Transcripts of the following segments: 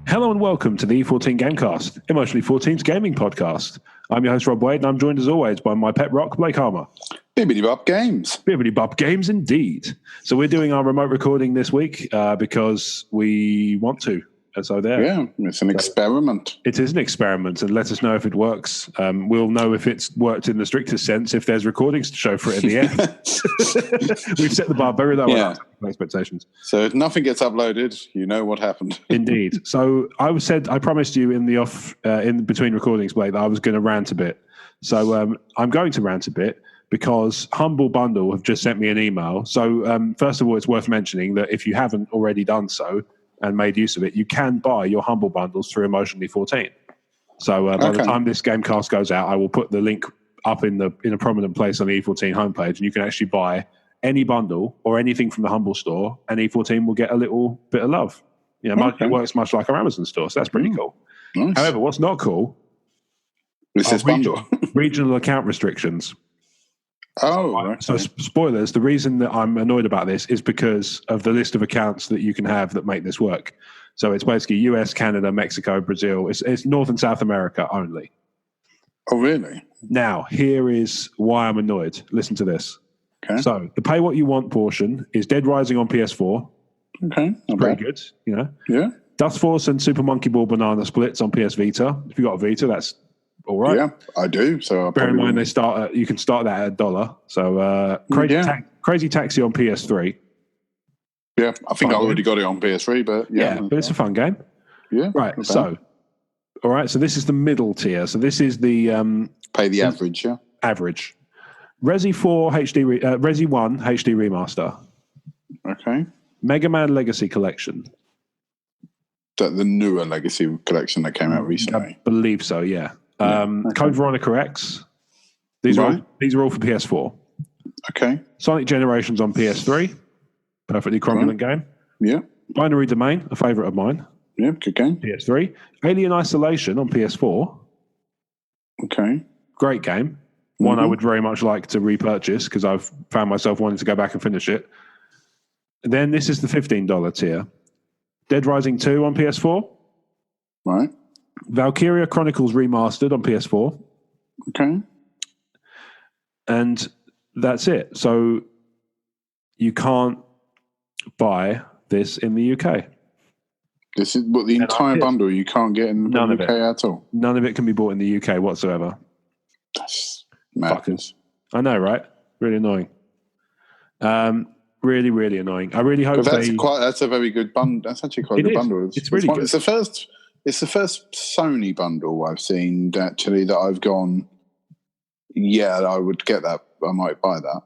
Hello and welcome to the E14 Gamecast, Emotionally 14's gaming podcast. I'm your host, Rob Wade, and I'm joined as always by my pet rock, Blake Harmer. Bibbidi Bob Games. Bibbidi Bob Games, indeed. So we're doing our remote recording this week because we want to. And so there. Yeah, it's an experiment. It is an experiment, and let us know if it works. We'll know if it's worked in the strictest sense if there's recordings to show for it at the end. We've set the bar very low on our expectations. So if nothing gets uploaded, you know what happened. Indeed. So I promised you in the in between recordings, Blake, that I was going to rant a bit. So I'm going to rant a bit because Humble Bundle have just sent me an email. So first of all, it's worth mentioning that if you haven't already done so and made use of it, you can buy your Humble Bundles through Emotionally 14. So by the time this Gamecast goes out, I will put the link up in a prominent place on the E14 homepage, and you can actually buy any bundle or anything from the Humble store, and E14 will get a little bit of love. You know, it works much like our Amazon store, so that's pretty cool. Nice. However, what's not cool is bundle. regional account restrictions. Oh, okay. So spoilers, the reason that I'm annoyed about this is because of the list of accounts that you can have that make this work. So it's basically US, Canada, Mexico, Brazil. It's North and South America only. Oh, really? Now, here is why I'm annoyed. Listen to this. Okay. So the pay what you want portion is Dead Rising on PS4. Okay. Pretty good, you know. Yeah. Dust Force and Super Monkey Ball Banana Splits on PS Vita. If you've got a Vita, that's all right. Yeah, I do. So bear in mind you can start that at $1. So Crazy Taxi on PS3. Yeah, I think I already got it on PS3, but but it's a fun game. Yeah. Right. So, all right. So this is the middle tier. So this is the pay the average. Yeah. Average. Resi 4 HD, Resi 1 HD remaster. Okay. Mega Man Legacy Collection. The newer Legacy Collection that came out recently. I believe so. Yeah. Code Veronica X. These are all for PS4. Okay. Sonic Generations on PS3. Perfectly cromulent game. Yeah. Binary Domain, a favourite of mine. Yeah, good game. PS3. Alien Isolation on PS4. Okay. Great game. One I would very much like to repurchase because I've found myself wanting to go back and finish it. Then this is the $15 tier. Dead Rising 2 on PS4. Right. Valkyria Chronicles Remastered on PS4. Okay. And that's it. So you can't buy this in the UK. This is the entire bundle you can't get in the UK at all. None of it can be bought in the UK whatsoever. That's madness. I know, right? Really annoying. Really, really annoying. I really hope that's a very good bundle. That's actually quite a good bundle. It's really good. It's the first Sony bundle I've seen actually that I've gone, yeah, I would get that. I might buy that.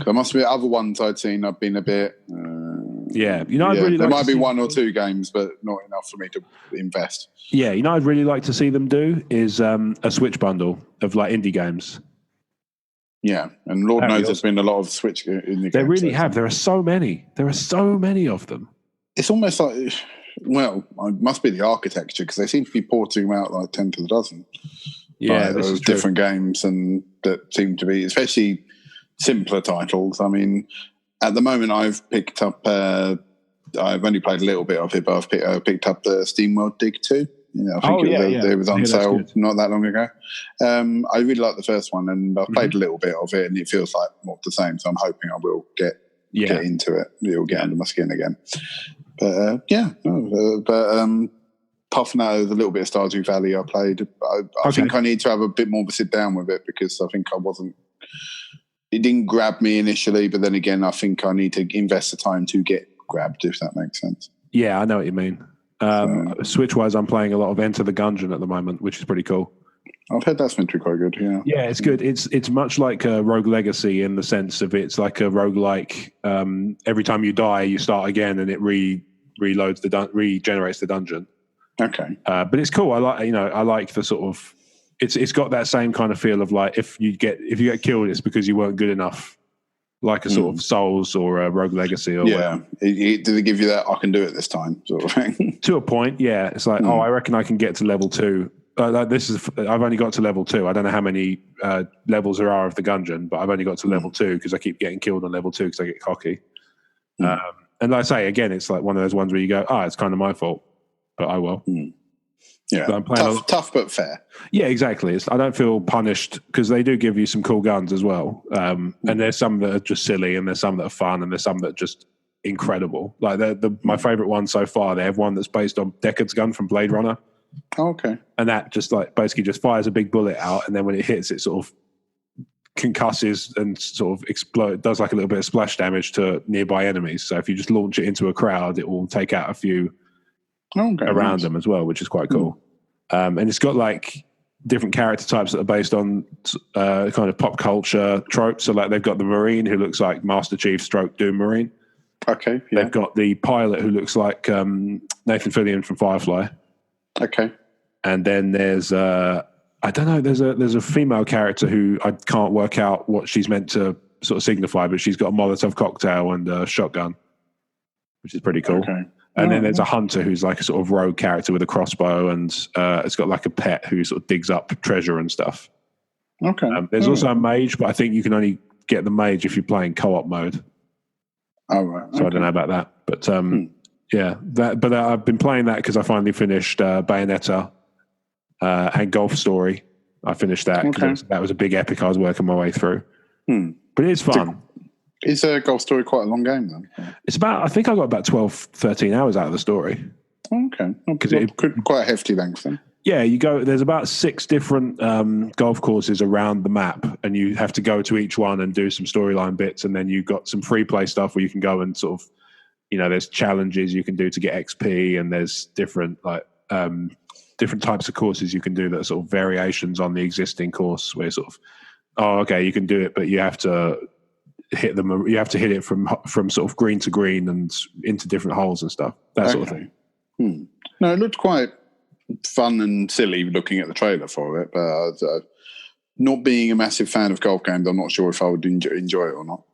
There must be other ones I'd seen. I've been a bit. I'd really there like might be one or two games, but not enough for me to invest. Yeah, I'd really like to see them do is a Switch bundle of like indie games. Yeah, and Lord knows there's been a lot of Switch in the They really have. There are so many. There are so many of them. It's almost like, well, it must be the architecture because they seem to be porting them out like 10 to the dozen. Yeah, this is different games, and that seem to be especially simpler titles. I mean, at the moment, I've picked up. I've only played a little bit of it, but I've picked up the SteamWorld Dig 2. I think it was on sale not that long ago. I really like the first one, and I've played a little bit of it, and it feels like more of the same. So I'm hoping I will get into it. It'll get under my skin again. But apart from that, there's a little bit of Stardew Valley I played. I think I need to have a bit more of a sit down with it because I think it didn't grab me initially, but then again, I think I need to invest the time to get grabbed, if that makes sense. Yeah, I know what you mean. Switch-wise, I'm playing a lot of Enter the Gungeon at the moment, which is pretty cool. I've heard that's meant to be quite good, yeah. Yeah, it's good. It's much like a Rogue Legacy in the sense of it's like a roguelike. Every time you die, you start again, and it regenerates the dungeon. Okay. But it's cool. I like the sort of it's got that same kind of feel of like if you get killed, it's because you weren't good enough, like a sort of Souls or a Rogue Legacy or whatever. Did they give you that I can do it this time sort of thing? To a point, yeah. It's like I reckon I can get to level 2. I've only got to level 2. I don't know how many levels there are of the Gungeon, but I've only got to level 2 because I keep getting killed on level 2 because I get cocky. And like I say, again, it's like one of those ones where you go, it's kind of my fault. but I will. Yeah, but I'm playing tough but fair. Yeah, exactly. I don't feel punished because they do give you some cool guns as well. And there's some that are just silly, and there's some that are fun, and there's some that are just incredible. Like my favorite one so far, they have one that's based on Deckard's gun from Blade Runner. Oh, okay. And that just like basically just fires a big bullet out, and then when it hits, it sort of concusses and sort of explode, does like a little bit of splash damage to nearby enemies. So if you just launch it into a crowd, it will take out a few around them as well, which is quite cool. And it's got like different character types that are based on kind of pop culture tropes. So like they've got the Marine who looks like Master Chief stroke Doom Marine. Okay. Yeah. They've got the pilot who looks like Nathan Fillion from Firefly. Okay. And then there's I don't know, there's a female character who I can't work out what she's meant to sort of signify, but she's got a Molotov cocktail and a shotgun, which is pretty cool. Okay. And then there's a hunter who's like a sort of rogue character with a crossbow, and it's got like a pet who sort of digs up treasure and stuff. Okay. There's also a mage, but I think you can only get the mage if you're playing co-op mode. Oh, right. So I don't know about that. But yeah, but I've been playing that because I finally finished Bayonetta and Golf Story. I finished that because that was a big epic I was working my way through. But it is fun. Is Golf Story quite a long game then? It's about, I think I got about 12, 13 hours out of the story. Okay. Because it could quite a hefty length then. Yeah, there's about 6 different golf courses around the map, and you have to go to each one and do some storyline bits, and then you've got some free play stuff where you can go and sort of, there's challenges you can do to get XP, and there's different different types of courses you can do that are sort of variations on the existing course where sort of, you can do it, but you have to hit them. You have to hit it from sort of green to green and into different holes and stuff. That sort of thing. No, it looked quite fun and silly looking at the trailer for it, but not being a massive fan of golf games, I'm not sure if I would enjoy it or not.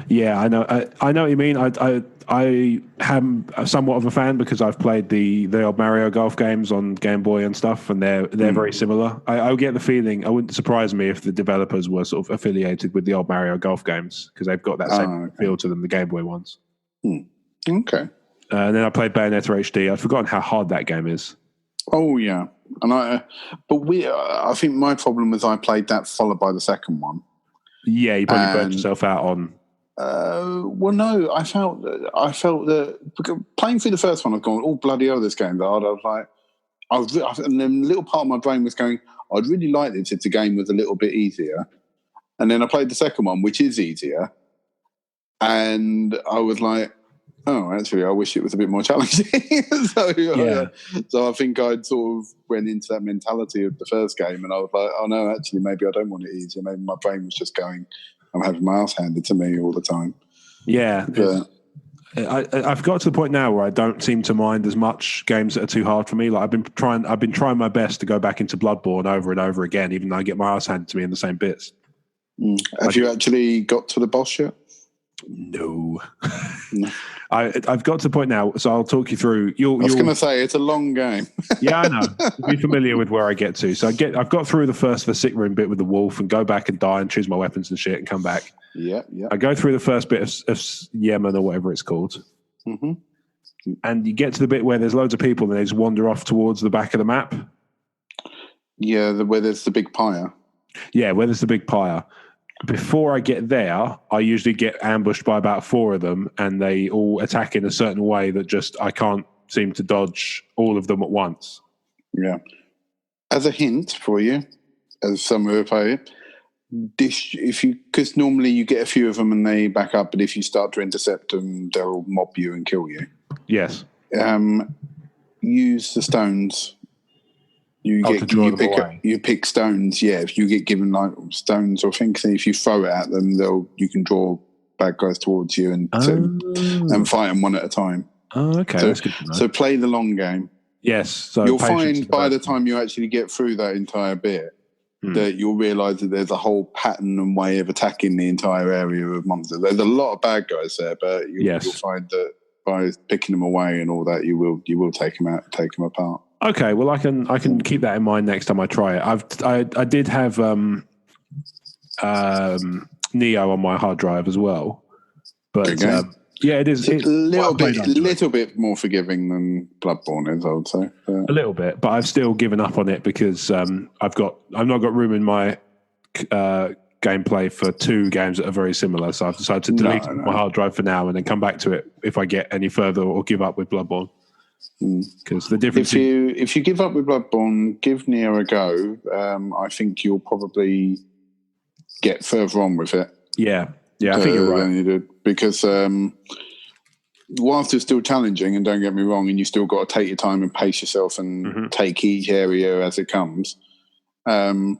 Yeah, I know. I know what you mean. I am somewhat of a fan because I've played the old Mario golf games on Game Boy and stuff, and they're very similar. I get the feeling, it wouldn't surprise me if the developers were sort of affiliated with the old Mario golf games because they've got that same feel to them, the Game Boy ones. Okay. And then I played Bayonetta HD. I'd forgotten how hard that game is. Oh yeah, and I think my problem was I played that followed by the second one. Yeah, you probably burnt yourself out on. Well, no, I felt that playing through the first one, I've gone, oh bloody hell, this game's hard. I was like, and then a little part of my brain was going, I'd really like this if the game was a little bit easier. And then I played the second one, which is easier, and I was like, oh, actually, I wish it was a bit more challenging. So I think I'd sort of went into that mentality of the first game, and I was like, oh no, actually, maybe I don't want it easier. Maybe my brain was just going, I'm having my ass handed to me all the time. Yeah. I've got to the point now where I don't seem to mind as much games that are too hard for me. Like I've been trying my best to go back into Bloodborne over and over again, even though I get my ass handed to me in the same bits. Have you actually got to the boss yet? No. I've got to the point now, so I'll talk you through. I was going to say it's a long game. Yeah, I know. Be familiar with where I get to. So I've got through the sick room bit with the wolf and go back and die and choose my weapons and shit and come back. Yeah. I go through the first bit of Yemen or whatever it's called, and you get to the bit where there's loads of people and they just wander off towards the back of the map. Yeah, where there's the big pyre. Yeah, where there's the big pyre. Before I get there, I usually get ambushed by about 4 of them, and they all attack in a certain way that just I can't seem to dodge all of them at once. Yeah. As a hint for you, as someone who play it, because normally you get a few of them and they back up, but if you start to intercept them, they'll mob you and kill you. Yes. Use the stones. You pick stones. Yeah, if you get given like stones or things, if you throw it at them, you can draw bad guys towards you and fight them one at a time. Oh, okay, that's good to know. So play the long game. Yes. So you'll find by the time you actually get through that entire bit that you'll realise that there's a whole pattern and way of attacking the entire area of monsters. There's a lot of bad guys there, but you'll find that by picking them away and all that, you will take them out, take them apart. Okay, well, I can keep that in mind next time I try it. I did have Neo on my hard drive as well, but Yeah, it is. It's a little bit more forgiving than Bloodborne is, I would say. A little bit, but I've still given up on it because I've not got room in my gameplay for 2 games that are very similar. So I've decided to delete my hard drive for now and then come back to it if I get any further or give up with Bloodborne. Because the difference, if you give up with Bloodborne, give Nier a go. I think you'll probably get further on with it. Yeah, I think you're right. Than you did, because whilst it's still challenging, and don't get me wrong, and you still got to take your time and pace yourself and take each area as it comes. I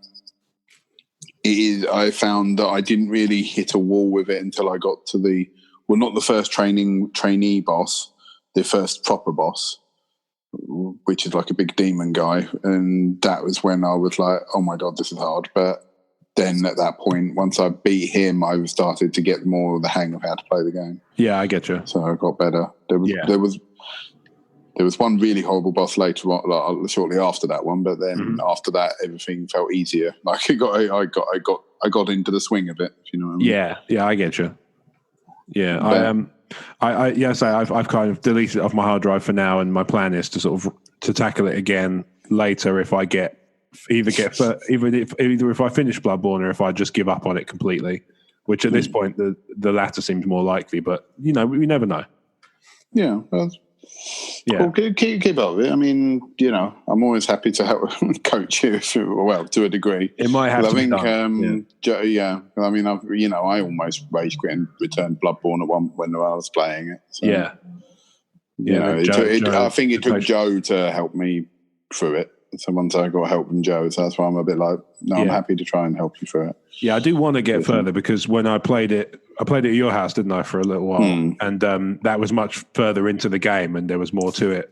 found that I didn't really hit a wall with it until I got to not the first trainee boss, the first proper boss, which is like a big demon guy, and that was when I was like, oh my god, this is hard. But then at that point, once I beat him, I started to get more of the hang of how to play the game. Yeah, I get you. So I got better. There was one really horrible boss later on, like, shortly after that one, but then after that, everything felt easier. Like I got into the swing of it. If you know what I mean? Yeah, I get you. Yeah, I've kind of deleted it off my hard drive for now, and my plan is to sort of to tackle it again later if I either if I finish Bloodborne or if I just give up on it completely. Which at this point the latter seems more likely, but we never know. Yeah. Well, keep up with it. I mean, I'm always happy to help coach you, to a degree. It might have to be done. I mean, I almost rage quit and returned Bloodborne when I was playing it. So, I think it took Joe to help me through it. So once I got help from Joe, so that's why I'm a bit like, I'm happy to try and help you through it. Yeah, I do want to get further because when I played it at your house, didn't I, for a little while? And that was much further into the game and there was more to it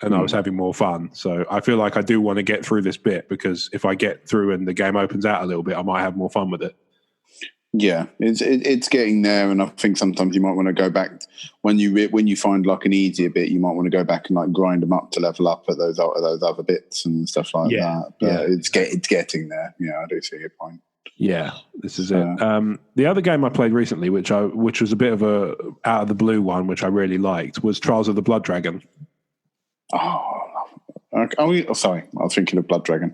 and I was having more fun. So I feel like I do want to get through this bit because if I get through and the game opens out a little bit, I might have more fun with it. Yeah, it's getting there, and I think sometimes you might want to go back when you find like an easier bit. You might want to go back and like grind them up to level up at those other bits and stuff like that. But it's getting there. Yeah, I do see your point. Yeah, this is it. The other game I played recently, which was a bit of a out of the blue one, which I really liked, was Trials of the Blood Dragon. Sorry, I was thinking of Blood Dragon.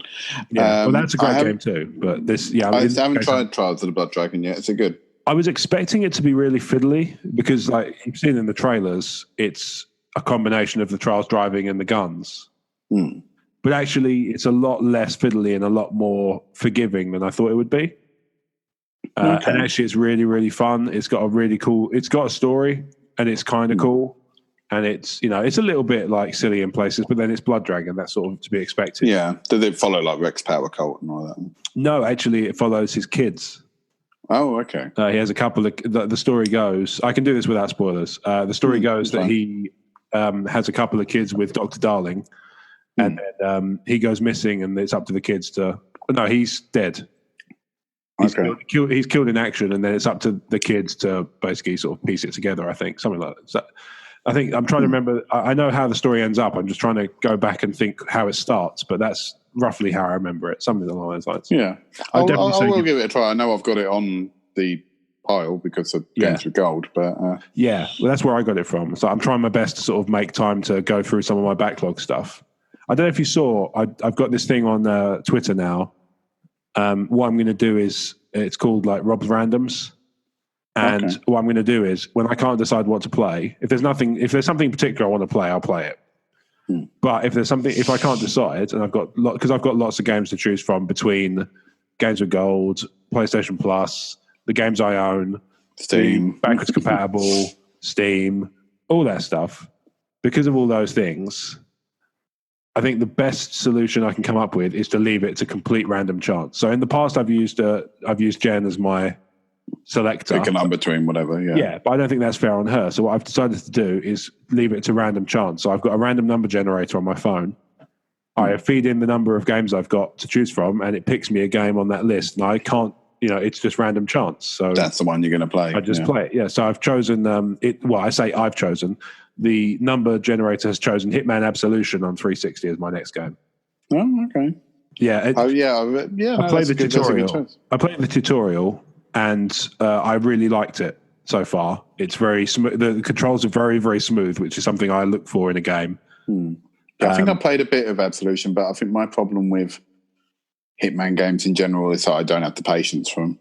Yeah, well, that's a great game too. But this, I haven't tried Trials of the Blood Dragon yet. Is it good? I was expecting it to be really fiddly because, like you've seen in the trailers, it's a combination of the Trials driving and the guns. But actually, it's a lot less fiddly and a lot more forgiving than I thought it would be. And actually, it's really, really fun. It's got a story, and it's kind of cool. And it's it's a little bit like silly in places, but then it's Blood Dragon. That's sort of to be expected. Yeah. Do they follow like Rex Power Cult and all that? No, actually, it follows his kids. Oh, okay. He has a couple of. The story goes. I can do this without spoilers. The story goes that he has a couple of kids with Dr. Darling, and then he goes missing, and it's up to the kids to. No, he's dead. He's killed in action, and then it's up to the kids to basically sort of piece it together. I think something like that. So, I think I'm trying to remember. I know how the story ends up. I'm just trying to go back and think how it starts, but that's roughly how I remember it. Something along those lines. Yeah, I will give it a try. I know I've got it on the pile because of Games with Gold, but well, that's where I got it from. So I'm trying my best to sort of make time to go through some of my backlog stuff. I don't know if you saw. I've got this thing on Twitter now. What I'm going to do is it's called like Rob's Randoms. And what I'm going to do is when I can't decide what to play, if there's something particular I want to play, I'll play it. But if I can't decide, and I've got lots of games to choose from between Games with Gold, PlayStation Plus, the games I own, Steam, backwards compatible, Steam, all that stuff. Because of all those things, I think the best solution I can come up with is to leave it to complete random chance. So in the past, I've used Jen as my selector. Pick a number between whatever, yeah, but I don't think that's fair on her. So what I've decided to do is leave it to random chance. So I've got a random number generator on my phone. I feed in the number of games I've got to choose from, and it picks me a game on that list. And I can't, it's just random chance. So that's the one you're going to play. I just play it. Yeah. So I've chosen I've chosen the number generator has chosen Hitman Absolution on 360 as my next game. Oh, okay. Yeah. I played the tutorial. I played the tutorial. And I really liked it. so far. It's very smooth. The controls are very, very smooth, which is something I look for in a game. Yeah, I think I played a bit of Absolution, but I think my problem with Hitman games in general is that I don't have the patience for them.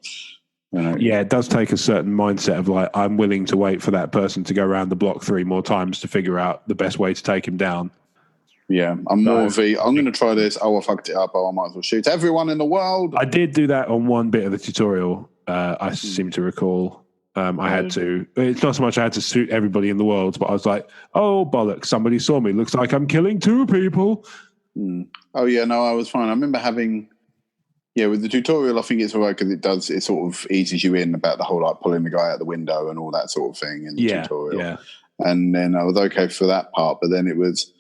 Yeah, it does take a certain mindset of like, I'm willing to wait for that person to go around the block 3 more times to figure out the best way to take him down. Yeah, I'm more of I'm going to try this. Oh, I fucked it up. Oh, I might as well shoot everyone in the world. I did do that on one bit of the tutorial. I seem to recall. I had to. It's not so much I had to shoot everybody in the world, but I was like, oh, bollocks, somebody saw me. Looks like I'm killing 2 people. Oh, yeah, no, I was fine. I remember having... Yeah, with the tutorial, I think it's all right because it sort of eases you in about the whole like pulling the guy out the window and all that sort of thing in the tutorial. Yeah. And then I was okay for that part, but then it was,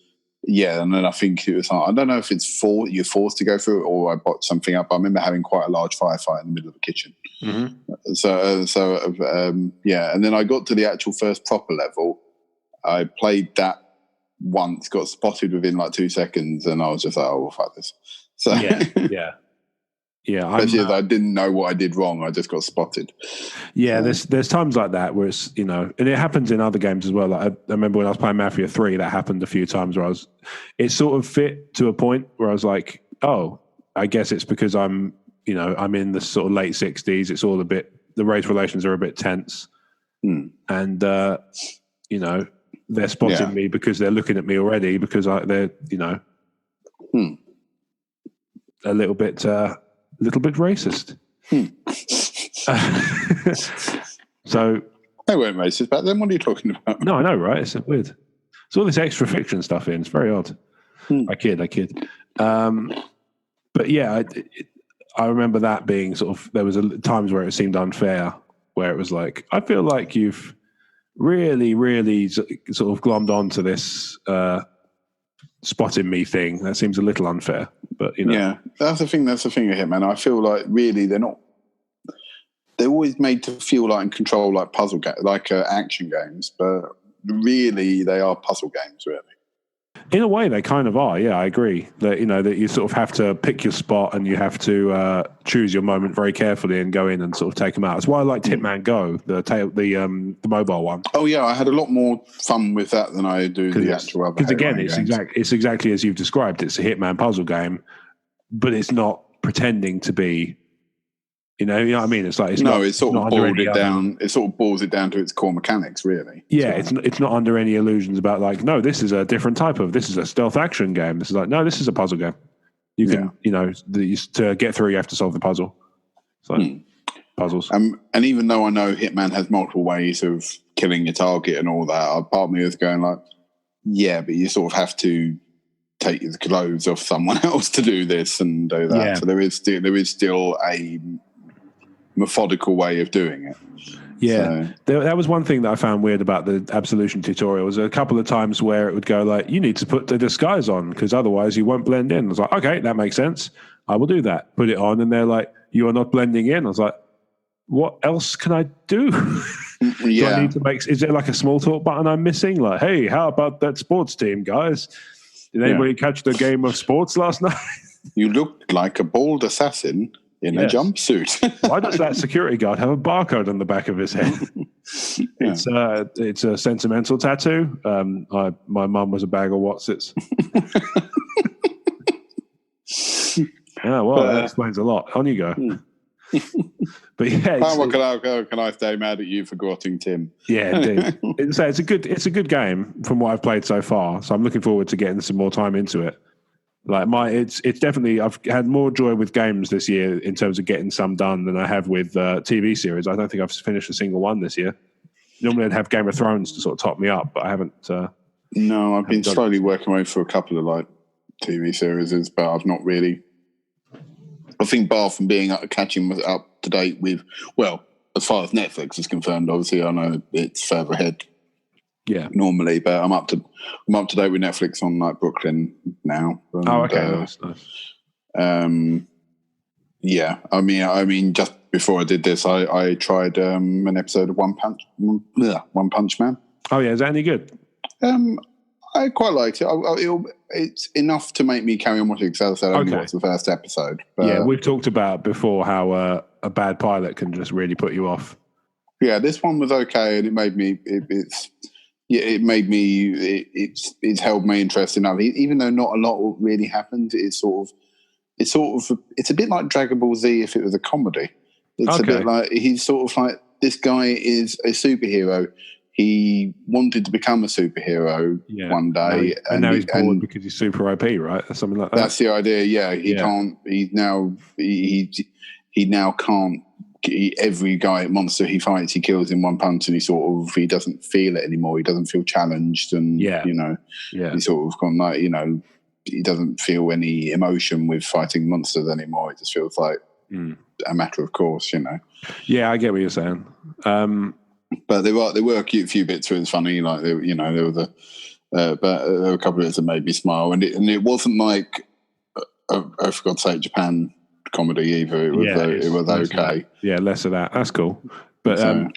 and then I think it was like, I don't know if it's you're forced to go through it or I botched something up. I remember having quite a large firefight in the middle of the kitchen. And then I got to the actual first proper level. I played that once, got spotted within like 2 seconds, and I was just like, oh, well, fuck this. So Yeah, especially as I didn't know what I did wrong, I just got spotted. Yeah, there's times like that where it's, and it happens in other games as well. Like I remember when I was playing Mafia 3, that happened a few times where it sort of fit to a point where I was like, oh, I guess it's because I'm in the sort of late 60s. It's all the race relations are a bit tense, and they're spotting me because they're looking at me already because they're a little bit racist. So they weren't racist back then. What are you talking about? No, I know, right? It's weird. It's all this extra fiction stuff in. It's very odd. I kid. But yeah, I remember that being sort of, there was times where it seemed unfair, where it was like, I feel like you've really, really sort of glommed onto this spotting me thing. That seems a little unfair, but Yeah, that's the thing. That's the thing with Hitman. I feel like really they're always made to feel like in control, like puzzle games, like action games, but really they are puzzle games, really. In a way, they kind of are. Yeah, I agree that that you sort of have to pick your spot and you have to choose your moment very carefully and go in and sort of take them out. That's why I liked Hitman Go, the mobile one. Oh yeah, I had a lot more fun with that than I do the actual other. Because again, it's exactly as you've described. It's a Hitman puzzle game, but it's not pretending to be. You know what I mean? It's like it sort of boiled it down. It sort of boils it down to its core mechanics, really. Yeah, it's not under any illusions about like, no, this is a different type of. This is a stealth action game. This is like, no, this is a puzzle game. You can, to get through, you have to solve the puzzle. So puzzles. And even though I know Hitman has multiple ways of killing your target and all that, part of me is going like, yeah, but you sort of have to take the clothes off someone else to do this and do that. Yeah. So there is still a methodical way of doing it. Yeah, that was one thing that I found weird about the Absolution tutorial. Was a couple of times where it would go like, you need to put the disguise on because otherwise you won't blend in. I was like, okay, that makes sense. I will do that. Put it on, and they're like, you are not blending in. I was like, what else can I do? Do I need to is there like a small talk button I'm missing? Like, hey, how about that sports team, guys? Did anybody catch the game of sports last night? You looked like a bald assassin in a jumpsuit. Why does that security guard have a barcode on the back of his head? It's a sentimental tattoo. My mum was a bag of Watsits. That explains a lot. On you go. But yeah, how can I stay mad at you for grotting Tim? Yeah, indeed. It's a good game from what I've played so far. So I'm looking forward to getting some more time into it. Like it's definitely, I've had more joy with games this year in terms of getting some done than I have with TV series. I don't think I've finished a single one this year. Normally I'd have Game of Thrones to sort of top me up, but I haven't. No, I've been slowly working my way through a couple of like TV series, but I've not really. I think bar from catching up to date with, well, as far as Netflix is concerned, obviously I know it's further ahead. Yeah, normally, but I'm up to date with Netflix on like Brooklyn now. And, nice. Yeah, I mean, just before I did this, I tried an episode of One Punch Man. Oh yeah, is that any good? I quite liked it. It's enough to make me carry on watching because as I said, I only watched the first episode. But, yeah, we've talked about before how a bad pilot can just really put you off. Yeah, this one was okay, and it made me. It's held my interest enough, even though not a lot really happened. It's a bit like Dragon Ball Z if it was a comedy. It's a bit like he's sort of like, this guy is a superhero. He wanted to become a superhero one day, and now he's bored because he's super OP, right? Or something like that. That's the idea. Yeah, he can't. He now can't. Every monster he fights, he kills in one punch, and he doesn't feel it anymore. He doesn't feel challenged, and he's sort of gone like, he doesn't feel any emotion with fighting monsters anymore. It just feels like a matter of course, Yeah, I get what you're saying. But there were a few bits where it was funny, like there was but there were a couple of bits that made me smile, and it wasn't like for God's sake, Japan comedy either. It was okay. Less of that. That's cool. But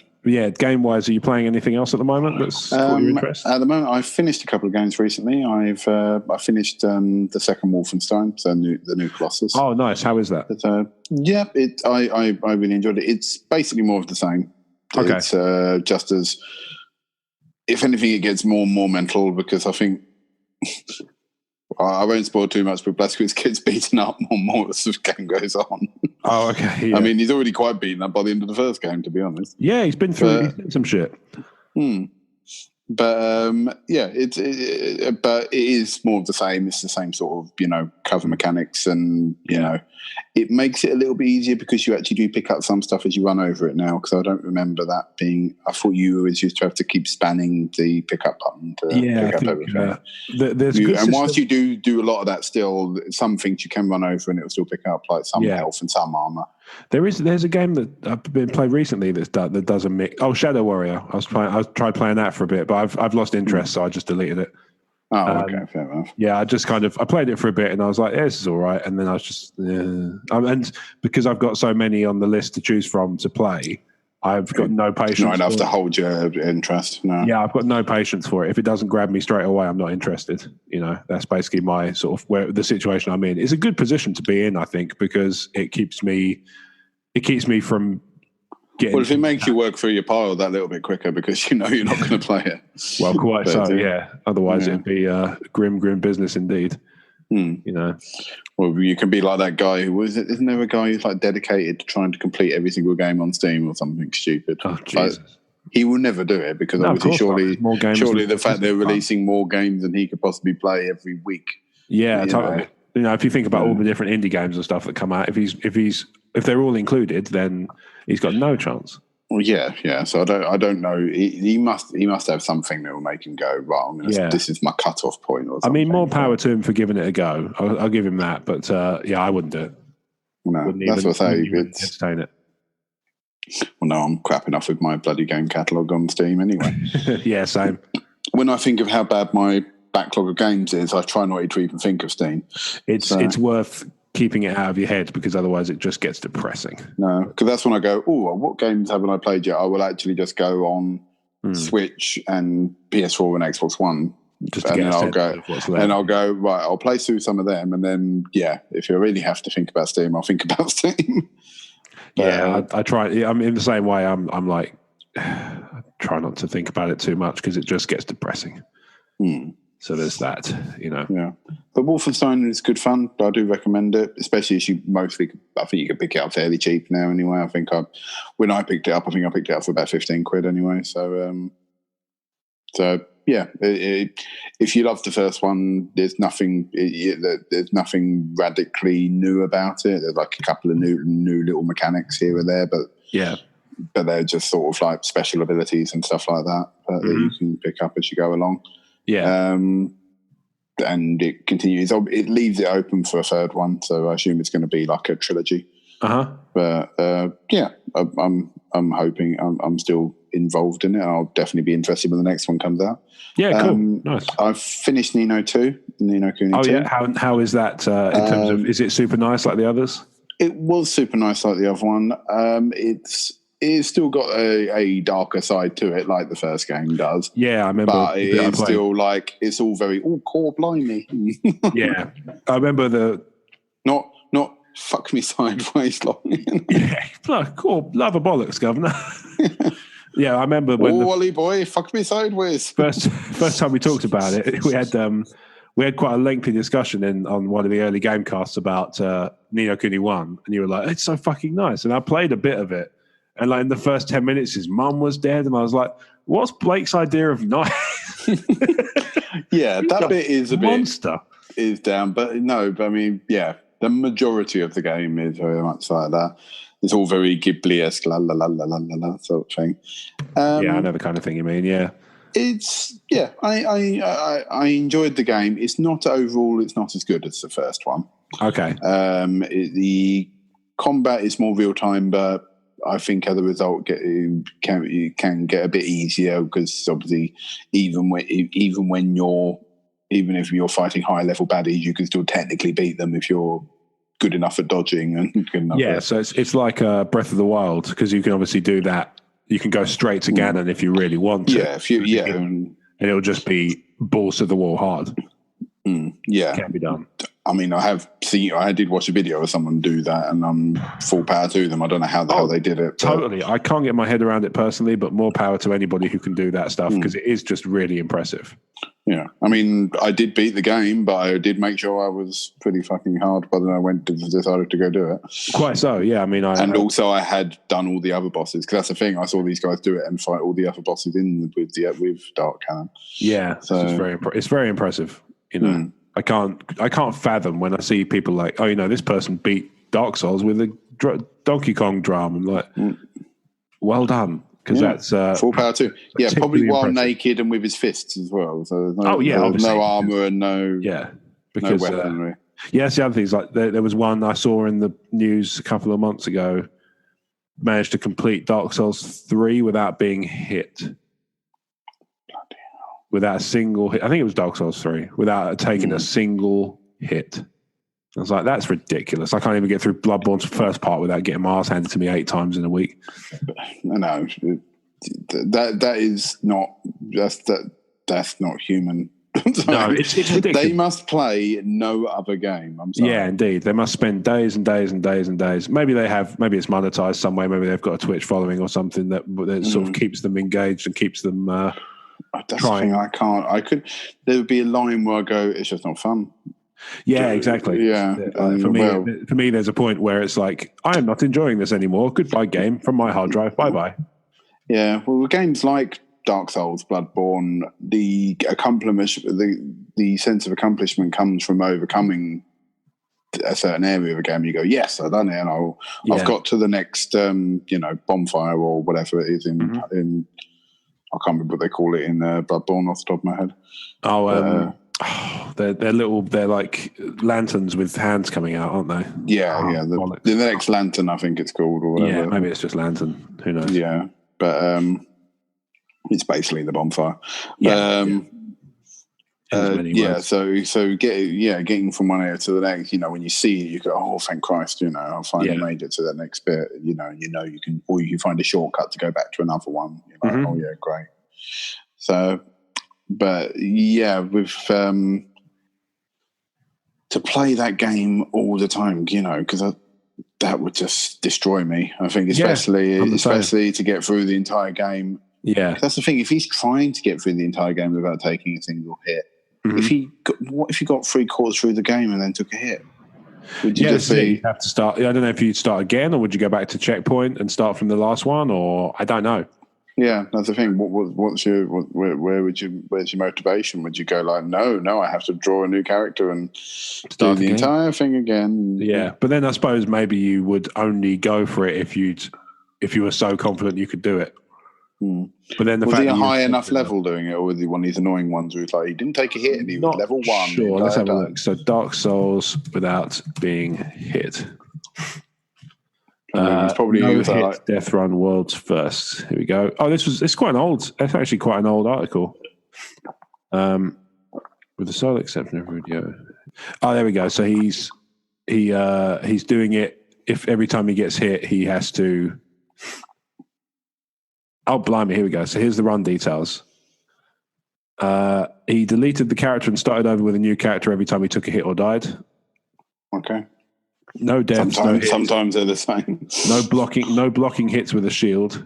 game wise, are you playing anything else at the moment that's caught your interest? At the moment, I've finished a couple of games recently. I finished the second Wolfenstein, so the new Colossus. Oh, nice. How is that? But, I really enjoyed it. It's basically more of the same. Okay. It's just as, if anything, it gets more and more mental, because I think I won't spoil too much, but Blazkowicz gets beaten up more and more as the game goes on. Oh, okay. Yeah. I mean, he's already quite beaten up by the end of the first game, to be honest. Yeah, he's been through some shit. But but it is more of the same. It's the same sort of cover mechanics, and it makes it a little bit easier because you actually do pick up some stuff as you run over it now. Because I don't remember that being. I thought you always used to have to keep spanning the pickup button to pick up everything. And whilst you do a lot of that, still some things you can run over and it will still pick up, like some health and some armor. There's a game that I've been playing recently that does a mix. Oh, Shadow Warrior. I tried playing that for a bit, but I've lost interest, so I just deleted it. Oh, okay, fair enough. Yeah, I just I played it for a bit, and I was like, yeah, this is all right. And then I was just, and because I've got so many on the list to choose from to play, I've got no patience. Not enough to hold your interest. No. Yeah, I've got no patience for it. If it doesn't grab me straight away, I'm not interested. That's basically my sort of the situation I'm in. It's a good position to be in, I think, because it keeps me from getting. Well, if it makes you work through your pile that little bit quicker, because you're not going to play it. Well, quite so, yeah. Otherwise, it'd be grim business indeed. Well, you can be like that guy who isn't there a guy who's like dedicated to trying to complete every single game on Steam or something stupid? Oh, Jesus. He will never do it, because obviously surely the fact they're releasing more games than he could possibly play every week. Yeah, totally. If you think about all the different indie games and stuff that come out, if they're all included, then he's got no chance. Well, yeah. So I don't know. He must have something that will make him go, right, this is my cutoff point. Or something. I mean, more power to him for giving it a go. I'll give him that. But I wouldn't do it. No, that's what I say. Entertain it. Well, no, I'm crap enough with my bloody game catalogue on Steam anyway. Yeah, same. When I think of how bad my backlog of games is, I try not to even think of Steam. It's worth keeping it out of your head, because otherwise it just gets depressing. No, because that's when I go, what games haven't I played yet? I will actually just go on Switch and PS4 and Xbox One, I'll go right. I'll play through some of them, and then if you really have to think about Steam, I'll think about Steam. I try. I'm in the same way. I'm like, I try not to think about it too much, because it just gets depressing. So there's that, Yeah, but Wolfenstein is good fun. I do recommend it, especially as I think you can pick it up fairly cheap now anyway. I think when I picked it up, I picked it up for about 15 quid anyway. So, if you love the first one, there's nothing radically new about it. There's like a couple of new little mechanics here and there, but they're just sort of like special abilities and stuff like that that you can pick up as you go along. Yeah. And it continues. It leaves it open for a third one, so I assume it's going to be like a trilogy. But I'm hoping I'm still involved in it. I'll definitely be interested when the next one comes out. Yeah, cool. Nice. I've finished Ni no 2, Ni no Kuni 2. Oh yeah, how is that in terms of? Is it super nice like the others? It was super nice like the other one. It's still got a darker side to it, like the first game does. Yeah, I remember. But it's still like, it's all very core blimey. Yeah, I remember the not fuck me sideways, like. Yeah, cool. Love a bollocks, governor. Yeah, I remember when Wally boy, fuck me sideways. First time we talked about it, we had quite a lengthy discussion on one of the early Gamecasts about Ni no Kuni 1, and you were like, it's so fucking nice. And I played a bit of it, and like in the first 10 minutes, his mum was dead, and I was like, what's Blake's idea of nice? Yeah, that bit is a monster. Is down, but no, I mean, yeah, the majority of the game is very much like that. It's all very Ghibli-esque, la la la la la la sort of thing. Yeah, I know the kind of thing you mean. Yeah, I enjoyed the game. It's not as good as the first one. Okay. The combat is more real time, but I think as a result, you can get a bit easier because obviously, even if you're fighting high level baddies, you can still technically beat them if you're good enough at dodging and good enough. Yeah, so it's like Breath of the Wild, because you can obviously do that. You can go straight to Ganon if you really want to. Yeah, and it'll just be balls to the wall hard. Yeah, Can be done. I mean, I did watch a video of someone do that, and full power to them. I don't know how the hell they did it. Totally, I can't get my head around it personally, but more power to anybody who can do that stuff, because it is just really impressive. Yeah, I mean, I did beat the game, but I did make sure I was pretty fucking hard by the time I decided to go do it. Quite so, yeah. I mean, also I had done all the other bosses, because that's the thing. I saw these guys do it and fight all the other bosses with Dark Cannon. Yeah, so it's very impressive. You know, I can't fathom when I see people like, this person beat Dark Souls with a Donkey Kong drum. I'm like, well done. Because that's full power too. Yeah, probably while impressive. Naked and with his fists as well. So obviously, no armor and no because no weaponry. That's the other thing. Is like there was one I saw in the news a couple of months ago. Managed to complete Dark Souls 3 without being hit. Bloody hell! Without a single hit. I think it was Dark Souls 3 without taking a single hit. I was like, that's ridiculous. I can't even get through Bloodborne's first part without getting my ass handed to me 8 times in a week. No, that's not human. No, it's ridiculous. They must play no other game. I'm sorry. Yeah, indeed. They must spend days and days and days and days. Maybe it's monetized some way. Maybe they've got a Twitch following or something that sort of keeps them engaged and keeps them that's trying. The thing there would be a line where I go, it's just not fun. Yeah, exactly. Yeah. For me, there's a point where it's like, I am not enjoying this anymore. Goodbye, game, from my hard drive. Bye-bye. Yeah, well, games like Dark Souls, Bloodborne, the sense of accomplishment comes from overcoming a certain area of a game. You go, yes, I've done it, and I've got to the next, bonfire or whatever it is in I can't remember what they call it in Bloodborne off the top of my head. They're like lanterns with hands coming out, aren't they? Yeah, the next lantern, I think it's called, or whatever. Yeah, maybe it's just lantern. Who knows? Yeah, but it's basically the bonfire. So getting from one area to the next, when you see it, you go, oh, thank Christ, I finally made it to that next bit. You can, or you can find a shortcut to go back to another one. You're like, oh yeah, great. So, but yeah, with to play that game all the time, because that would just destroy me. I think, especially to get through the entire game. Yeah, that's the thing. If he's trying to get through the entire game without taking a single hit, if he got 3/4 through the game and then took a hit, would you you'd have to start? I don't know if you'd start again, or would you go back to checkpoint and start from the last one, or I don't know. Yeah, that's the thing. Where's your motivation? Would you go like, no, I have to draw a new character and start the entire thing again? Yeah, but then I suppose maybe you would only go for it if you were so confident you could do it. But then was he a high enough level doing it, or was he one of these annoying ones where he didn't take a hit and he was level 1? Sure, let's have a look. So Dark Souls without being hit. It's probably Death Run World's First. Here we go. Oh, it's quite an old. It's actually quite an old article. With the sole exception of video. Oh, there we go. So he's doing it. If every time he gets hit, he has to. Oh, blimey! Here we go. So here's the run details. He deleted the character and started over with a new character every time he took a hit or died. Okay. No deaths, no hits. Sometimes they're the same. No blocking hits with a shield.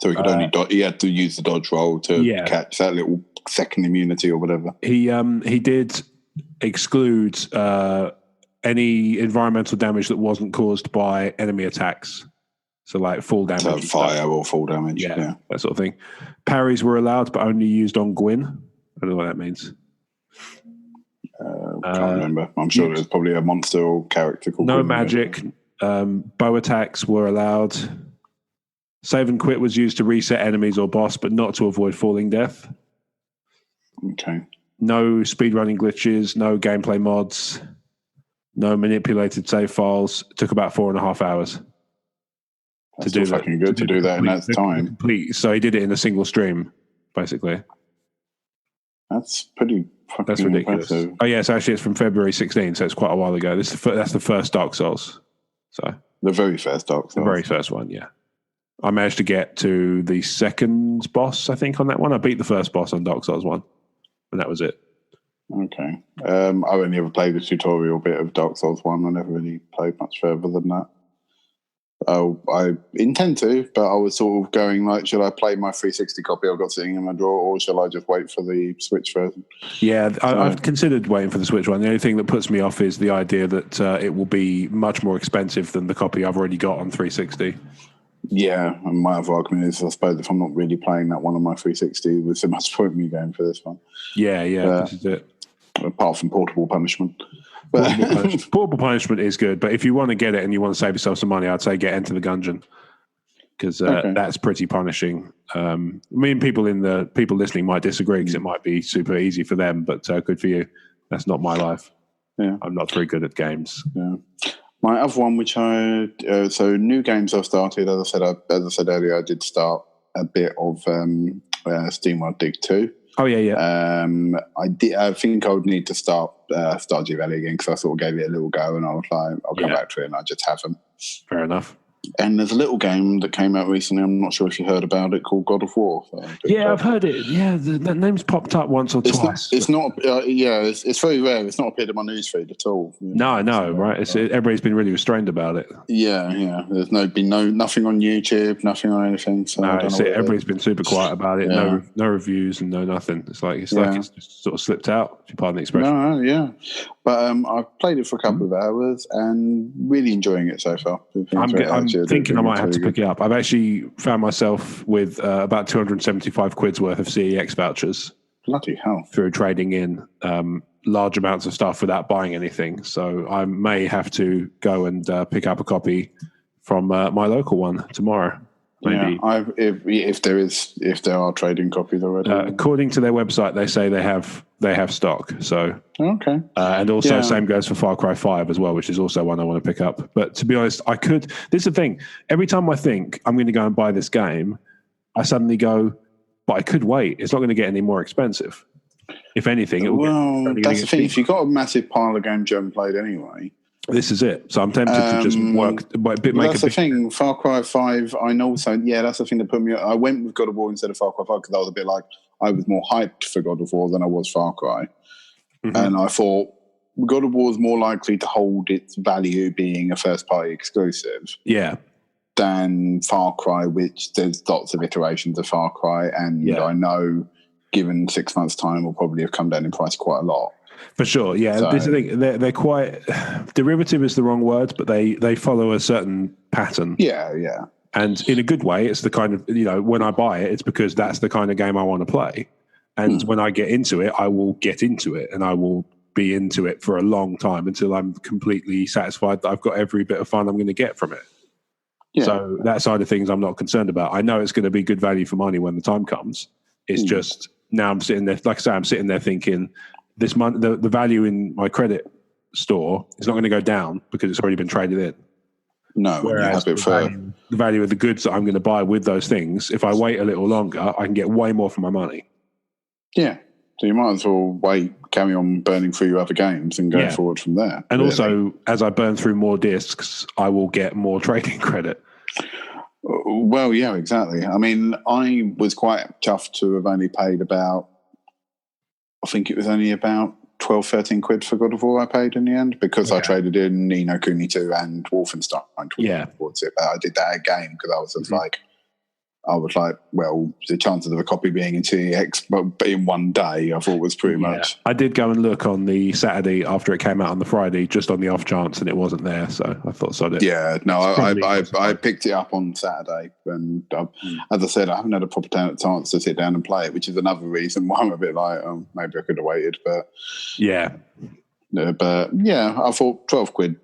So he could only he had to use the dodge roll to catch that little second immunity or whatever. He did exclude any environmental damage that wasn't caused by enemy attacks. So like fall damage. So fire or fall damage. Yeah, that sort of thing. Parries were allowed, but only used on Gwyn. I don't know what that means. Can't remember. I'm sure there's probably a monster or character called No Gwyn magic. Bow attacks were allowed. Save and quit was used to reset enemies or boss, but not to avoid falling death. Okay. No speedrunning glitches, no gameplay mods, no manipulated save files. It took about 4.5 hours to do that. Fucking good to do that in that time. So he did it in a single stream, basically. That's pretty fucking That's ridiculous. Impressive. Oh, yes, actually, it's from February 16, so it's quite a while ago. That's the first Dark Souls. So the very first Dark Souls. The very first one, yeah. I managed to get to the second boss, I think, on that one. I beat the first boss on Dark Souls 1, and that was it. Okay. I've only ever played the tutorial bit of Dark Souls 1. I never really played much further than that. I intend to, but I was sort of going like, should I play my 360 copy I've got sitting in my drawer, or shall I just wait for the Switch version? Yeah, I've considered waiting for the Switch one. The only thing that puts me off is the idea that it will be much more expensive than the copy I've already got on 360. Yeah, and my other argument is, I suppose, if I'm not really playing that one on my 360, there's so much point in me going for this one. Yeah, this is it. Apart from portable punishment. Portable punishment is good, but if you want to get it and you want to save yourself some money, I'd say get Enter the Gungeon, because that's pretty punishing. I mean, people listening might disagree because it might be super easy for them, but good for you. That's not my life. Yeah, I'm not very good at games. Yeah. My other one, which so new games I've started. As I said earlier, I did start a bit of SteamWorld Dig 2. Oh yeah. I think I would need to start Stardew Valley again, because I sort of gave it a little go, and I was like, I'll come back to it, and I just haven't. Fair enough. And there's a little game that came out recently. I'm not sure if you heard about it, called God of War. I've heard it. Yeah, that name's popped up once or twice. It's not. It's very rare. It's not appeared in my newsfeed at all. No, I know, right? Everybody's been really restrained about it. Yeah. There's been nothing on YouTube, nothing on anything. So no, everybody's been super quiet about it. Yeah. No reviews and no nothing. It's like it's just sort of slipped out. If you pardon the expression. No, yeah. But I've played it for a couple of hours and really enjoying it so far. I'm thinking I might have to pick it up. I've actually found myself with about 275 quid's worth of CEX vouchers. Bloody hell. Through trading in large amounts of stuff without buying anything. So I may have to go and pick up a copy from my local one tomorrow. Maybe. Yeah, if there are trading copies already. According to their website, they say they have stock. So okay, and also same goes for Far Cry 5 as well, which is also one I want to pick up. But to be honest, I could. This is the thing. Every time I think I'm going to go and buy this game, I suddenly go, but I could wait. It's not going to get any more expensive. If anything, that's the thing. If you've got a massive pile of games you haven't played anyway. This is it. So I'm tempted to just work. That's the thing. Far Cry 5, I know. So that's the thing that put me. I went with God of War instead of Far Cry 5 because I was a bit like, I was more hyped for God of War than I was Far Cry, and I thought God of War is more likely to hold its value being a first-party exclusive. Yeah. Than Far Cry, which there's lots of iterations of Far Cry, and I know, given 6 months' time, will probably have come down in price quite a lot. For sure, yeah. So, this is the thing. They're quite derivative is the wrong word, but they follow a certain pattern. Yeah. And in a good way, it's the kind of when I buy it, it's because that's the kind of game I want to play. And when I get into it, I will get into it, and I will be into it for a long time until I'm completely satisfied that I've got every bit of fun I'm going to get from it. Yeah. So that side of things, I'm not concerned about. I know it's going to be good value for money when the time comes. It's just now I'm sitting there, like I say, I'm sitting there thinking, this month, the value in my credit store is not going to go down because it's already been traded in. No, whereas the value of the goods that I'm going to buy with those things, if I wait a little longer, I can get way more for my money. Yeah. So you might as well carry on burning through your other games and go forward from there. And also, as I burn through more discs, I will get more trading credit. Well, yeah, exactly. I mean, I was quite tough to have only paid about, I think it was only about 12, 13 quid for God of War I paid in the end because I Okay. traded in Ni no Kuni 2 and Wolfenstein towards it. But I did that game because I was just like, well, the chances of a copy being in TEX but in one day, I thought was pretty much. I did go and look on the Saturday after it came out on the Friday, just on the off chance, and it wasn't there. So I thought, sod it. Yeah, no, I picked it up on Saturday, and as I said, I haven't had a proper chance to sit down and play it, which is another reason why I'm a bit like, maybe I could have waited. But yeah, I thought 12 quid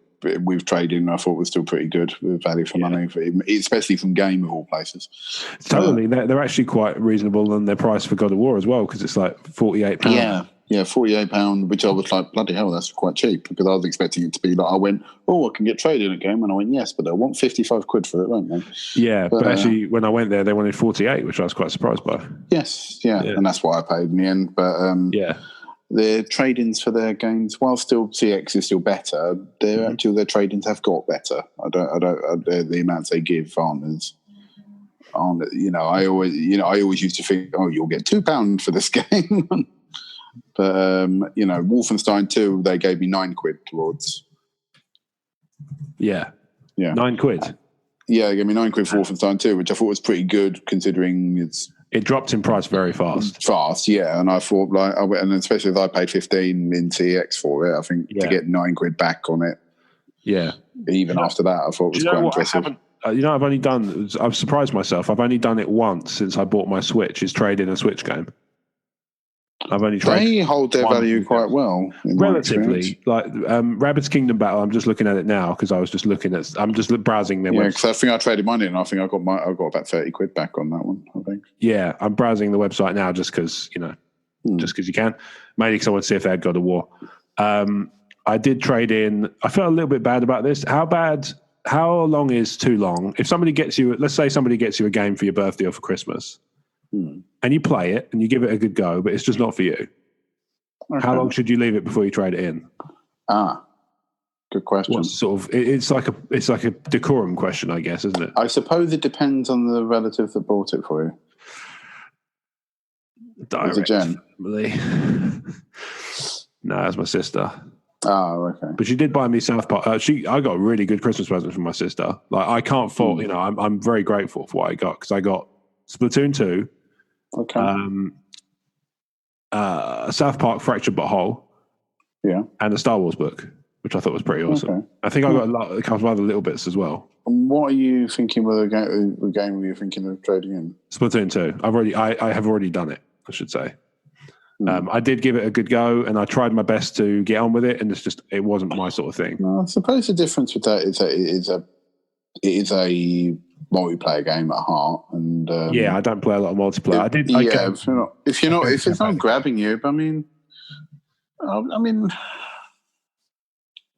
with trading, I thought was still pretty good with value for money, especially from Game of all places. Totally, they're actually quite reasonable on their price for God of War as well, because it's like £48. Yeah, £48, which I was like, bloody hell, that's quite cheap, because I was expecting it to be like, I went, I can get trading again, and I went, yes, but they'll want 55 quid for it, won't they? Yeah, but actually, when I went there, they wanted 48, which I was quite surprised by. Yes, and that's what I paid in the end, but their trade-ins for their games, while still CX is still better, their trade-ins have got better. The amounts they give aren't. I always used to think, you'll get £2 for this game. But Wolfenstein 2, they gave me 9 quid towards. Yeah. 9 quid. Yeah, they gave me 9 quid for Wolfenstein 2, which I thought was pretty good considering it dropped in price very fast. And I thought and especially if I paid 15 in TX for it, I think to get 9 quid back on it. Yeah. Even after that, I thought it was quite impressive. I've surprised myself. I've only done it once since I bought my Switch. Is trade in a Switch game. I've only tried. They hold their value quite well, relatively. Like Rabbids Kingdom Battle, I'm just looking at it now because I was just looking at. I'm just browsing their website. Because I think I traded mine in, and I think I got about 30 quid back on that one. I think. Yeah, I'm browsing the website now just because just because you can. Mainly because I want to see if they had God of War. I did trade in. I felt a little bit bad about this. How long is too long? If somebody gets you, let's say somebody gets you a game for your birthday or for Christmas. And you play it and you give it a good go, but it's just not for you. Okay. How long should you leave it before you trade it in? Good question. It's like a decorum question, I guess, isn't it? I suppose it depends on the relative that bought it for you. Direct. Is it Jen? No, that's my sister. Oh, okay. But she did buy me South Park. I got a really good Christmas present from my sister. Like I can't fault. I'm very grateful for what I got because I got Splatoon 2. Okay. South Park Fractured But Whole. Yeah. And the Star Wars book, which I thought was pretty awesome. Okay. I think I got a couple of other little bits as well. And what are you thinking with the game you're thinking of trading in? Splatoon 2. I have already done it, I should say. I did give it a good go and I tried my best to get on with it and it wasn't my sort of thing. No, I suppose the difference with that is that it is a multiplayer game at heart, and I don't play a lot of multiplayer. If it's not grabbing you, but I mean,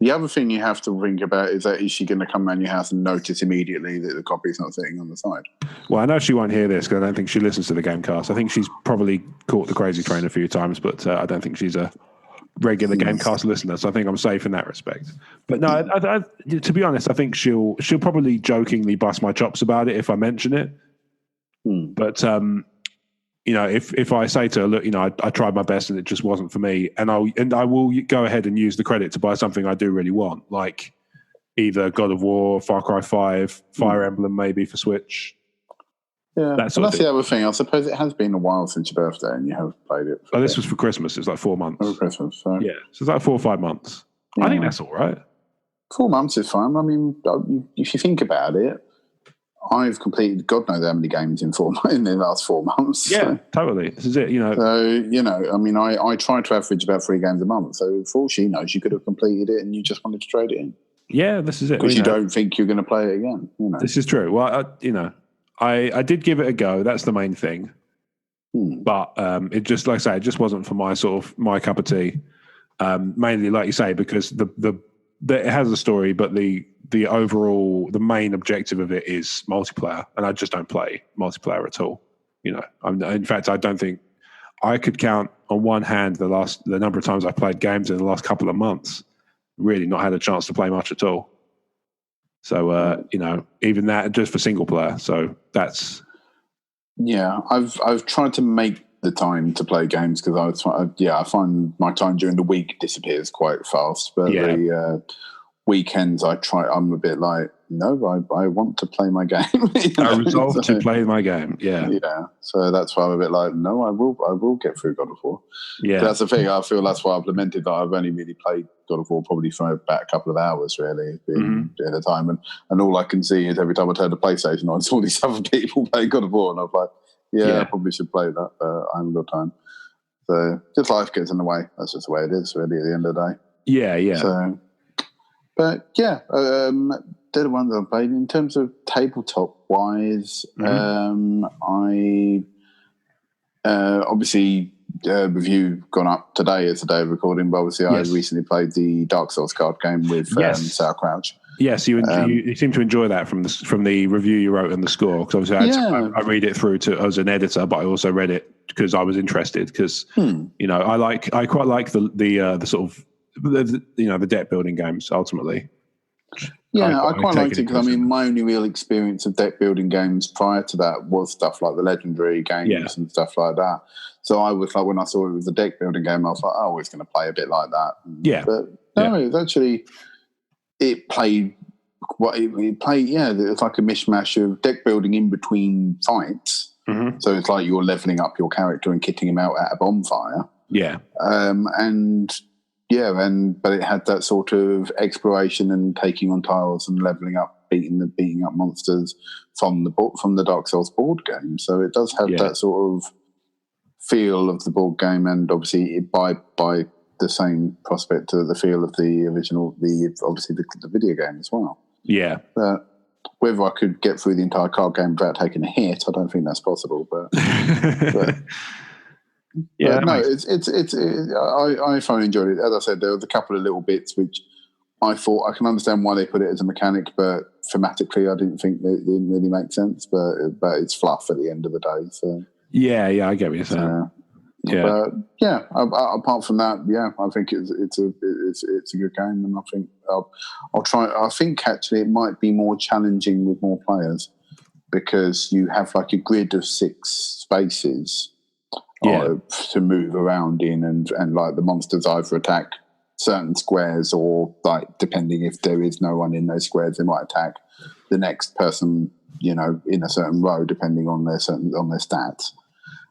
the other thing you have to think about is she going to come around your house and notice immediately that the copy's not sitting on the side? Well, I know she won't hear this because I don't think she listens to the Gamecast. I think she's probably caught the crazy train a few times, but I don't think she's a regular Gamecast listener, so I think I'm safe in that respect. But no, to be honest, I think she'll probably jokingly bust my chops about it if I mention it. But if I say to her, look, I tried my best and it just wasn't for me, and I will go ahead and use the credit to buy something I do really want, like either God of War, Far Cry 5, Fire Emblem maybe for Switch. Yeah, that's the other thing. I suppose it has been a while since your birthday and you have played it. This was for Christmas. It's like 4 months. For Christmas, so. Yeah. So it's like 4 or 5 months. Yeah. I think that's all right. 4 months is fine. I mean, if you think about it, I've completed God knows how many games in the last 4 months. Yeah, so. Totally. This is it, So, I mean, I try to average about 3 games a month. So for all she knows, you could have completed it and you just wanted to trade it in. Yeah, this is it. Because you don't think you're going to play it again. This is true. Well, I did give it a go. That's the main thing. But it just, like I say, it just wasn't for my cup of tea. Mainly, like you say, because it has a story, but the main objective of it is multiplayer, and I just don't play multiplayer at all. In fact, I don't think I could count on one hand the number of times I played games in the last couple of months. Really, not had a chance to play much at all. So, even that just for single player. So that's. Yeah, I've tried to make the time to play games because I find my time during the week disappears quite fast. But the weekends, I'm a bit like, no, I want to play my game. I resolve to play my game. Yeah. So that's why I'm a bit like, no, I will get through God of War. Yeah, that's the thing. I feel that's why I've lamented that I've only really played God of War probably for about a couple of hours, really, during the time, and all I can see is every time I turn the PlayStation on, it's all these other people playing God of War, and I'm like, I probably should play that, but I haven't got time. So just life gets in the way. That's just the way it is, really, at the end of the day. Yeah. So, but they're the ones I've played. In terms of tabletop wise, I obviously review gone up today as a day of recording, but obviously I recently played the Dark Souls card game with Sour Crouch. Yes, you seem to enjoy that from the review you wrote and the score, because obviously I read it through as an editor, but I also read it because I was interested because I quite like the sort of the deck building games ultimately. Yeah, I quite liked it because my only real experience of deck building games prior to that was stuff like the Legendary games and stuff like that. So I was like, when I saw it was a deck building game, I was like, oh, it's going to play a bit like that. But no, it was actually. It played. It's like a mishmash of deck building in between fights. So it's like you're leveling up your character and kitting him out at a bonfire. But it had that sort of exploration and taking on tiles and leveling up, beating up monsters from the Dark Souls board game. So it does have that sort of feel of the board game, and obviously by the same prospect to the feel of the original, obviously the video game as well. Yeah. But whether I could get through the entire card game without taking a hit, I don't think that's possible. But I thoroughly enjoyed it. As I said, there was a couple of little bits which I thought I can understand why they put it as a mechanic, but thematically I didn't think it didn't really make sense. But it's fluff at the end of the day. So I get what you're saying. Apart from that, I think it's a good game, and I think I'll try. I think actually it might be more challenging with more players because you have like a grid of 6 spaces to move around in, and like the monsters either attack certain squares or, like, depending if there is no one in those squares, they might attack the next person, in a certain row depending on their stats.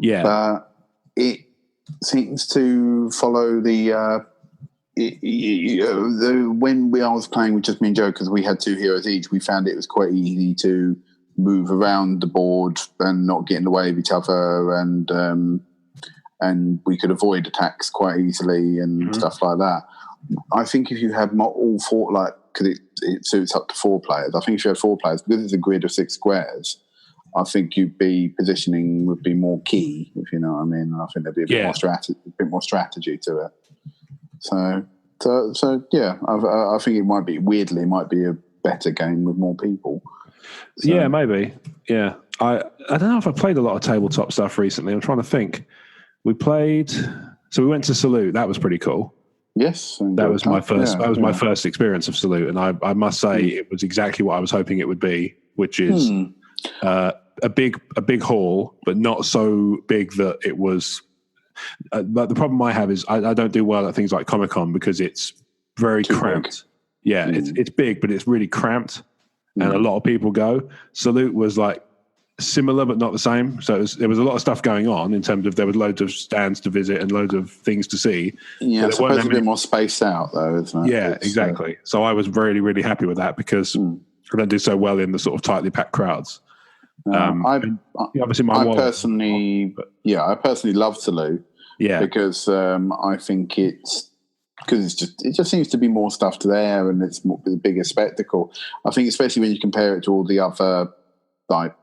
But it seems to follow when I was playing with just me and Joe, because we had 2 heroes each, we found it was quite easy to move around the board and not get in the way of each other, and we could avoid attacks quite easily and stuff like that. I think if you had all 4, like, because it suits up to 4 players, I think if you had 4 players, because it's a grid of 6 squares, I think positioning would be more key, if you know what I mean. And I think there'd be a bit more strategy to it. So I think it might be a better game with more people. So. Yeah, maybe. Yeah, I don't know if I played a lot of tabletop stuff recently. I'm trying to think. We went to Salute. That was pretty cool. Yes, that was my first. That was my first experience of Salute, and I must say it was exactly what I was hoping it would be, which is a big hall, but not so big that it was. But the problem I have is I don't do well at things like Comic-Con because it's very cramped. Big. Yeah, it's big, but it's really cramped, and a lot of people go. Salute was like similar but not the same, so there was a lot of stuff going on in terms of there was loads of stands to visit and loads of things to see. Yeah, it's supposed to be more spaced out though, isn't it? Yeah, exactly. So I was really, really happy with that because I don't do so well in the sort of tightly packed crowds. I personally love Salute. Yeah, because I think it just seems to be more stuff there, and it's a bigger spectacle. I think especially when you compare it to all the other like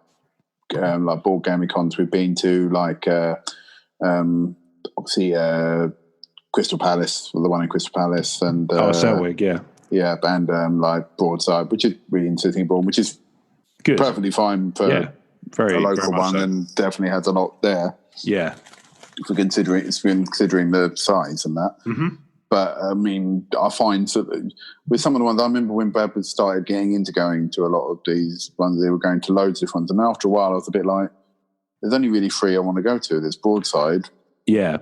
board gaming cons we've been to, like obviously Crystal Palace, the one in Crystal Palace, and Selwig, and like Broadside, which is really interesting, which is good, perfectly fine for a local one, so. And definitely has a lot there. Yeah, for considering the size and that. But I mean, I find with some of the ones, I remember when Brad started going to a lot of these ones, they were going to loads of different ones, and after a while, I was a bit like, there's only really 3 I want to go to. There's Broadside, Yeah.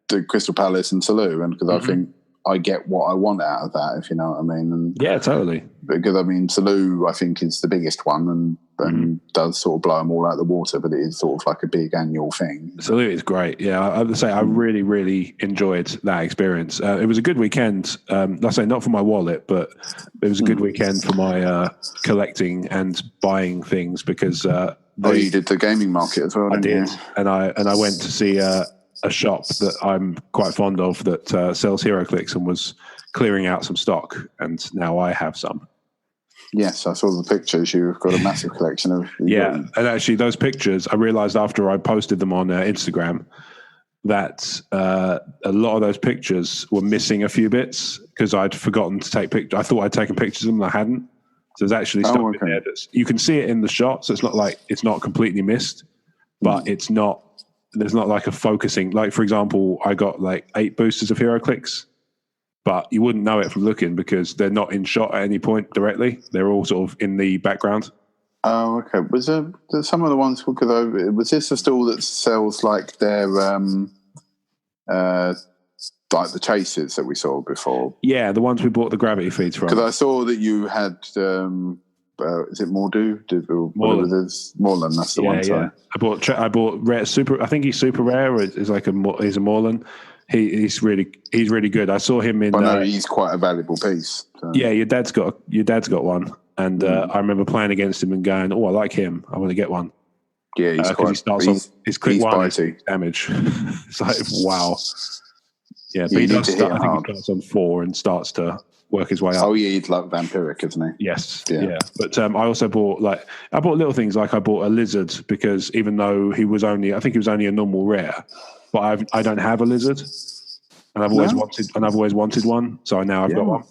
the Crystal Palace, and Salou, and because I think I get what I want out of that, if you know what I mean. And yeah, totally. Because I mean, Salou, I think is the biggest one, and does sort of blow them all out of the water, but it is sort of like a big annual thing. Salou is great. Yeah, I would say I really, really enjoyed that experience. It was a good weekend. Like I say, not for my wallet, but it was a good weekend for my collecting and buying things because. You did the gaming market as well. I did, you? and I went to see a shop that I'm quite fond of that sells HeroClix and was clearing out some stock, and now I have some. Yes, I saw the pictures. You've got a massive collection of. Yeah, and actually, those pictures I realised after I posted them on Instagram that a lot of those pictures were missing a few bits because I'd forgotten to take pictures. I thought I'd taken pictures of them, and I hadn't. So there's actually stuff in there you can see it in the shot, so it's not like it's not completely missed, but it's not. There's not like a focusing. Like for example, I got like 8 boosters of HeroClix, but you wouldn't know it from looking because they're not in shot at any point directly. They're all sort of in the background. Oh, okay. Was there some of the ones? Because was this a store that sells like their like the chases that we saw before? Yeah, the ones we bought the gravity feeds from. Because I saw that you had, is it Mordu? Morlan, that's the one. Sorry. Yeah. I bought rare super. I think he's super rare. Or he's like he's a Morlan. He's really good. I saw him in. I know he's quite a valuable piece. So. Yeah, your dad's got one, and I remember playing against him and going, "Oh, I like him. I want to get one." Yeah, because he starts off his click one is damage. It's like wow. Yeah, but he does start. I think he starts on 4 and starts to work his way up. Oh yeah, he's like vampiric, isn't he? Yes, yeah. But I also bought little things like I bought a lizard because even though he was only a normal rare, but I don't have a lizard, and I've always wanted one, so now I've got one.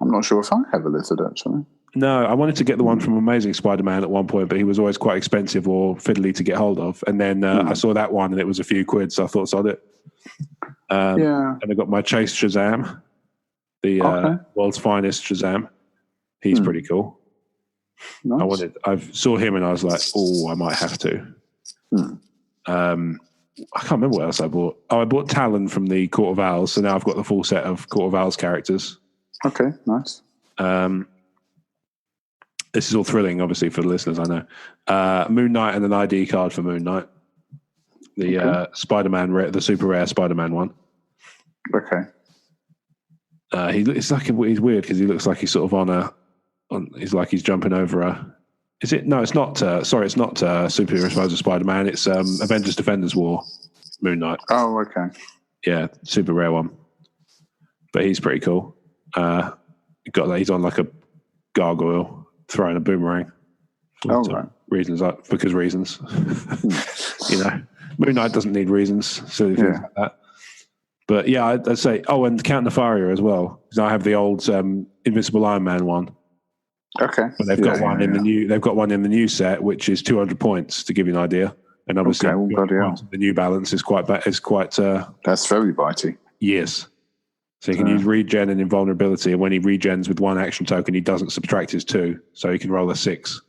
I'm not sure if I have a lizard actually. No, I wanted to get the one from Amazing Spider-Man at one point, but he was always quite expensive or fiddly to get hold of. And then I saw that one, and it was a few quid, so I thought, sod it. And I got my Chase Shazam, the world's finest Shazam. He's pretty cool. Nice. I saw him, and I was like, oh, I might have to. I can't remember what else I bought. Oh, I bought Talon from the Court of Owls, so now I've got the full set of Court of Owls characters. Okay, nice. This is all thrilling, obviously, for the listeners, I know. Moon Knight and an ID card for Moon Knight. The Spider-Man, the super rare Spider-Man one. Okay. He's weird because he looks like he's sort of he's like he's jumping over a... Is it? No, it's not. Sorry, it's not Superhero Spider Spider-Man. It's Avengers Defenders War Moon Knight. Oh, okay. Yeah, super rare one. But he's pretty cool. He's on like a gargoyle throwing a boomerang. Right. Reasons. You know, Moon Knight doesn't need reasons, silly things like that. But yeah, I'd say. Oh, and Count Nefaria as well, because I have the old Invincible Iron Man one. Okay. But they've got one in the new. They've got one in the new set, which is 200 points to give you an idea. And obviously, the New Balance is quite. That's very bitey. Yes. So he can use regen and invulnerability, and when he regens with 1 action token, he doesn't subtract his 2, so he can roll a 6.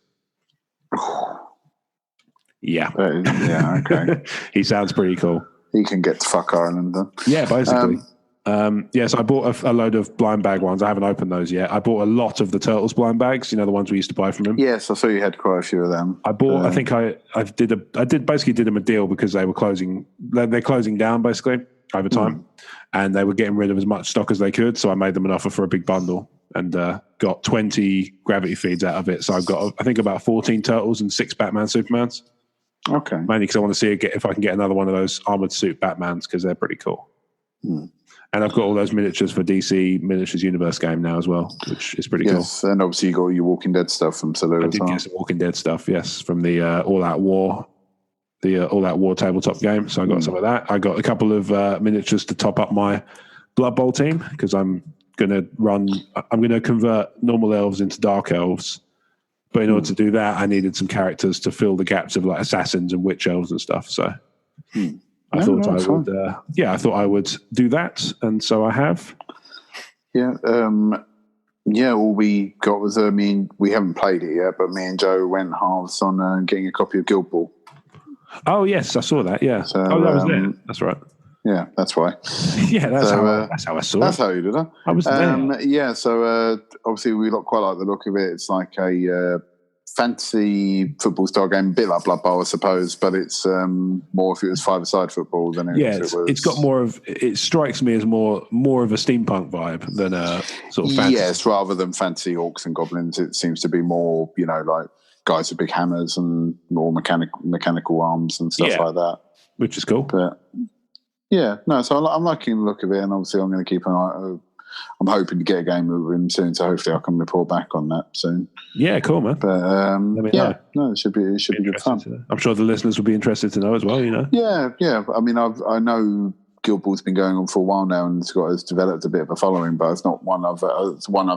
Yeah. Okay. He sounds pretty cool. He can get to fuck Ireland then. Yeah, basically. So I bought a load of blind bag ones. I haven't opened those yet. I bought a lot of the Turtles blind bags, the ones we used to buy from him. Yes, I saw you had quite a few of them. I bought, I think I did them a deal because they were closing down basically over time. And they were getting rid of as much stock as they could. So I made them an offer for a big bundle and got 20 gravity feeds out of it. So I've got, I think, about 14 Turtles and 6 Batman Supermans. Okay. Mainly because I want to see if I can get another one of those armored suit Batmans because they're pretty cool. And I've got all those miniatures for DC Miniatures Universe game now as well, which is pretty cool. Yes, and obviously you got your Walking Dead stuff from Salou as well. I did get some Walking Dead stuff, yes, from the All Out War. The All Out War tabletop game. So I got some of that. I got a couple of miniatures to top up my Blood Bowl team because I'm going to convert normal elves into dark elves. But in order to do that, I needed some characters to fill the gaps of like assassins and witch elves and stuff. So I thought I would do that. And so I have. Yeah. All we got was, we haven't played it yet, but me and Joe went halves on getting a copy of Guild Ball. Oh yes, I saw that. Yeah. So, that was there. That's right. Yeah, that's why. Yeah, that's how I saw That's it. how you did it. I was there. Yeah, so obviously we quite like the look of it. It's like a fantasy football style game, a bit like Blood Bowl, I suppose, but it's more if it was five-a-side football than it was. It's got more of. It strikes me as more of a steampunk vibe than a sort of fantasy. Yes, rather than fantasy orcs and goblins, it seems to be more, like guys with big hammers and more mechanical arms and stuff like that, which is cool. But yeah, no, so I'm liking the look of it, and obviously I'm going to keep an eye. I'm hoping to get a game with him soon, so hopefully I can report back on that soon. Yeah, cool, man. But no, it should be good fun. I'm sure the listeners will be interested to know as well. Yeah. I mean, I know Guild Ball's been going on for a while now, and it's developed a bit of a following, but it's not one I've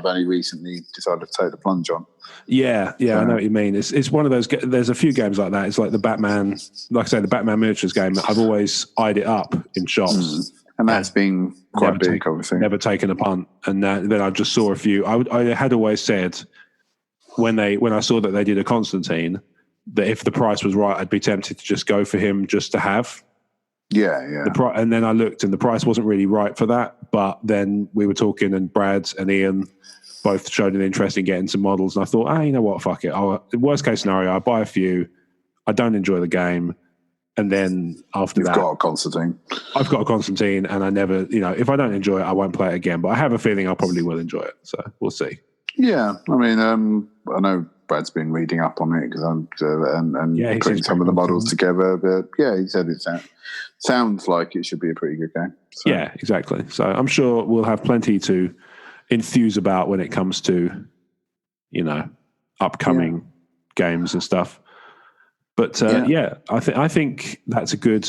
only recently decided to take the plunge on. Yeah, I know what you mean. It's one of those. There's a few games like that. It's like the Batman, like I say, the Batman miniatures game. I've always eyed it up in shops. And that's been quite big, obviously. Never taken a punt. And then I just saw a few. I had always said when I saw that they did a Constantine, that if the price was right, I'd be tempted to just go for him just to have. Yeah. And then I looked, and the price wasn't really right for that. But then we were talking, and Brad and Ian both showed an interest in getting some models. And I thought, you know what, fuck it. Worst case scenario, I buy a few. I don't enjoy the game. And then after that, I've got a Constantine, and I never, if I don't enjoy it, I won't play it again. But I have a feeling I probably will enjoy it. So we'll see. Yeah, I mean, I know Brad's been reading up on it because I'm putting some of the models together. But yeah, he said it sounds like it should be a pretty good game. So. Yeah, exactly. So I'm sure we'll have plenty to enthuse about when it comes to, upcoming games and stuff. But I think that's a good,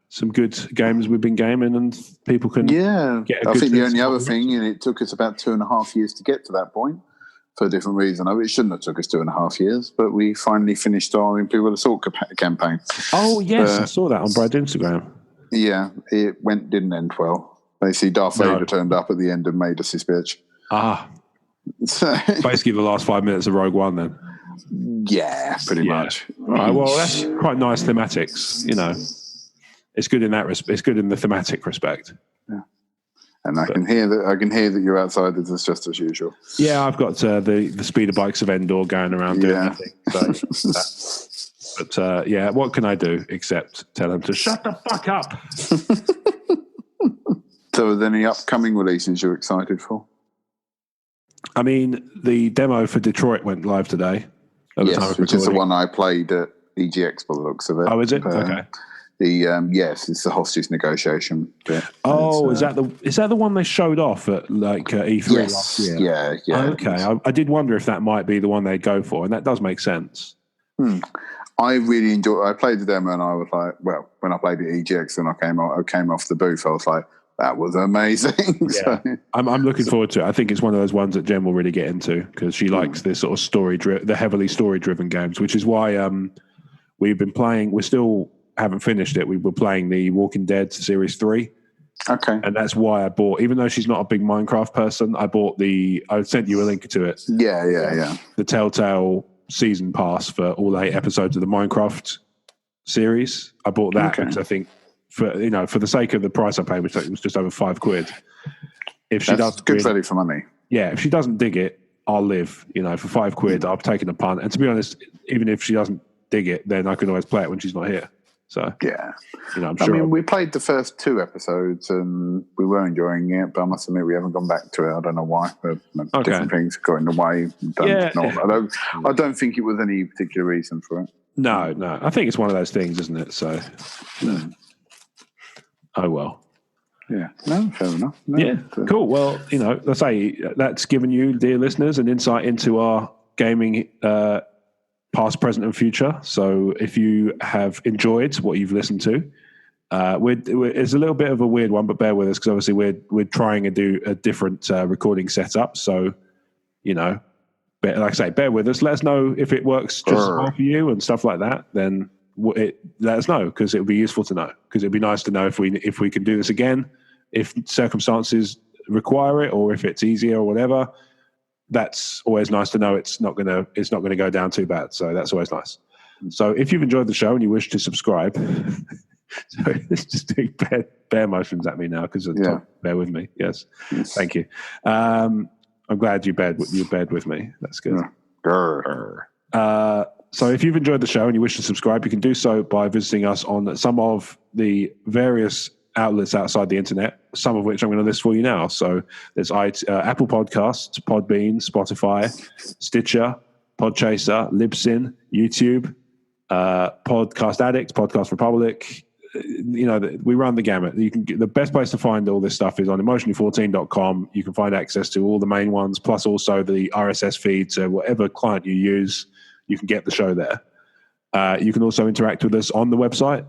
some good games we've been gaming, and people can get a good. I think the only other thing, and it took us about 2.5 years to get to that point for a different reason. It shouldn't have took us 2.5 years, but we finally finished our Imperial Assault campaign. Oh yes, I saw that on Brad's Instagram. Yeah, it didn't end well. Basically, Darth Vader turned up at the end and made us his bitch. So basically the last 5 minutes of Rogue One, then. Yeah, pretty much. All right, well, that's quite nice thematics. It's good in that respect. It's good in the thematic respect. Yeah, and I can hear that you're outside. It's just as usual. Yeah, I've got the speeder bikes of Endor going around doing nothing. But what can I do except tell him to shut the fuck up? So, are there any upcoming releases you're excited for? I mean, the demo for Detroit went live today. Yes, which is the one I played at EGX by the looks of it. Oh, is it? Okay. It's the hostage negotiation bit. Oh, is that the one they showed off at E3 last year? Yeah. Okay, I did wonder if that might be the one they'd go for, and that does make sense. I really enjoyed. I played the demo, and I was like, well, when I played at EGX and I came off the booth, I was like, that was amazing. Yeah. So. I'm looking forward to it. I think it's one of those ones that Jen will really get into because she likes this sort of the heavily story-driven games, which is why we've been playing. We still haven't finished it. We were playing the Walking Dead Series 3. Okay. And that's why I bought, even though she's not a big Minecraft person, I sent you a link to it. Yeah. The Telltale season pass for all 8 episodes of the Minecraft series. I bought that because I think, for the sake of the price I paid, which was just over £5, if she does good value for money. Yeah, if she doesn't dig it, I'll live. For £5, I've taken a punt. And to be honest, even if she doesn't dig it, then I can always play it when she's not here. So yeah, I'm sure. I mean, we played the first 2 episodes and we were enjoying it, but I must admit we haven't gone back to it. I don't know why. Different things got in the way. I don't think it was any particular reason for it. No. I think it's one of those things, isn't it? So. Oh well. Yeah. No, fair enough. No, yeah. Cool. Well, let's say that's given you, dear listeners, an insight into our gaming past, present, and future. So if you have enjoyed what you've listened to, it's a little bit of a weird one, but bear with us because obviously we're trying to do a different recording setup. So, like I say, bear with us. Let us know if it works just as well for you and stuff like that. Then let us know because it would be useful to know because it'd be nice to know if we can do this again, if circumstances require it, or if it's easier or whatever. That's always nice to know. It's not gonna go down too bad. So that's always nice. So if you've enjoyed the show and you wish to subscribe, so it's just doing bear motions at me now because bear with me. Yes, thank you. I'm glad you bared with me. That's good. So if you've enjoyed the show and you wish to subscribe, you can do so by visiting us on some of the various outlets outside the internet, some of which I'm going to list for you now. So there's Apple Podcasts, Podbean, Spotify, Stitcher, Podchaser, Libsyn, YouTube, Podcast Addict, Podcast Republic. We run the gamut. The best place to find all this stuff is on emotionally14.com. You can find access to all the main ones, plus also the RSS feed. So whatever client you use, you can get the show there. You can also interact with us on the website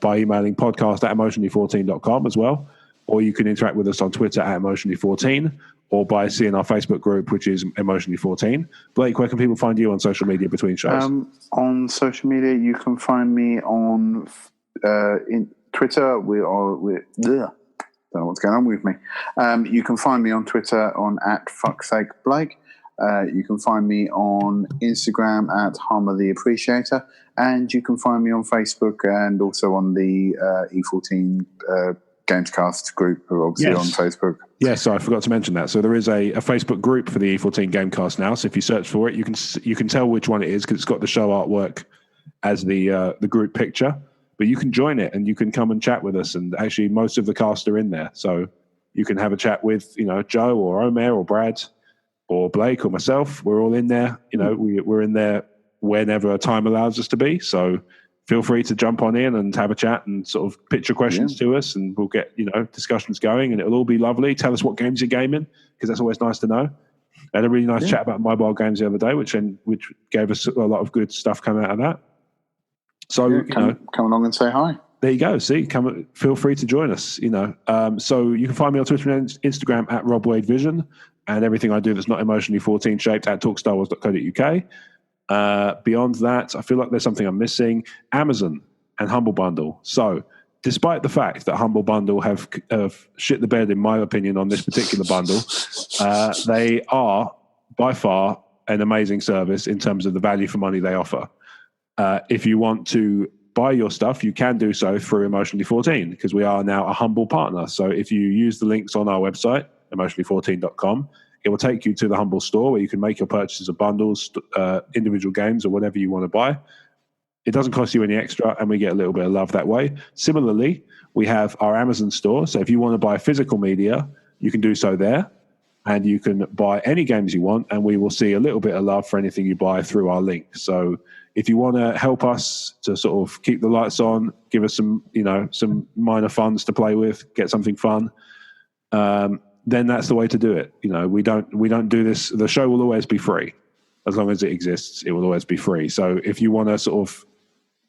by emailing podcast@emotionally14.com as well, or you can interact with us on Twitter @emotionally14, or by seeing our Facebook group, which is Emotionally14. Blake, where can people find you on social media between shows? On social media, you can find me on in Twitter. Don't know what's going on with me. You can find me on Twitter on @fucksakeblake. You can find me on Instagram @HarmerTheAppreciator, and you can find me on Facebook and also on the E14 Gamecast group, obviously on Facebook. Yeah, so I forgot to mention that. So there is a Facebook group for the E14 Gamecast now. So if you search for it, you can tell which one it is because it's got the show artwork as the group picture. But you can join it and you can come and chat with us. And actually, most of the cast are in there, so you can have a chat with Joe or Omer or Brad or Blake or myself. We're all in there. We're in there whenever time allows us to be. So feel free to jump on in and have a chat and sort of pitch your questions to us, and we'll get discussions going, and it'll all be lovely. Tell us what games you're gaming, because that's always nice to know. I had a really nice chat about mobile games the other day, which gave us a lot of good stuff coming out of that. So come along and say hi. There you go. See, feel free to join us. So you can find me on Twitter and Instagram @RobWadeVision, and everything I do that's not emotionally 14 shaped @talkstarwars.co.uk. Beyond that, I feel like there's something I'm missing. Amazon and Humble Bundle. So despite the fact that Humble Bundle have shit the bed, in my opinion, on this particular bundle, they are by far an amazing service in terms of the value for money they offer. If you want to buy your stuff, you can do so through Emotionally 14, because we are now a Humble partner. So if you use the links on our website, emotionally14.com, it will take you to the Humble store where you can make your purchases of bundles, individual games, or whatever you want to buy. It doesn't cost you any extra, and we get a little bit of love that way. Similarly, we have our Amazon store. So if you want to buy physical media, you can do so there, and you can buy any games you want, and we will see a little bit of love for anything you buy through our link. So if you want to help us to sort of keep the lights on, give us some minor funds to play with, get something fun, then that's the way to do it. We don't do this. The show will always be free. As long as it exists, it will always be free. So if you want to sort of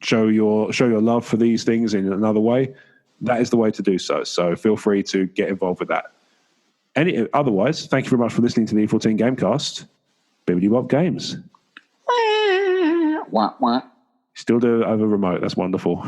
show your love for these things in another way, that is the way to do so. So feel free to get involved with that. Otherwise, thank you very much for listening to the E14 Gamecast. Bibbidi Bob Games. Wah, wah. Still do it over remote. That's wonderful.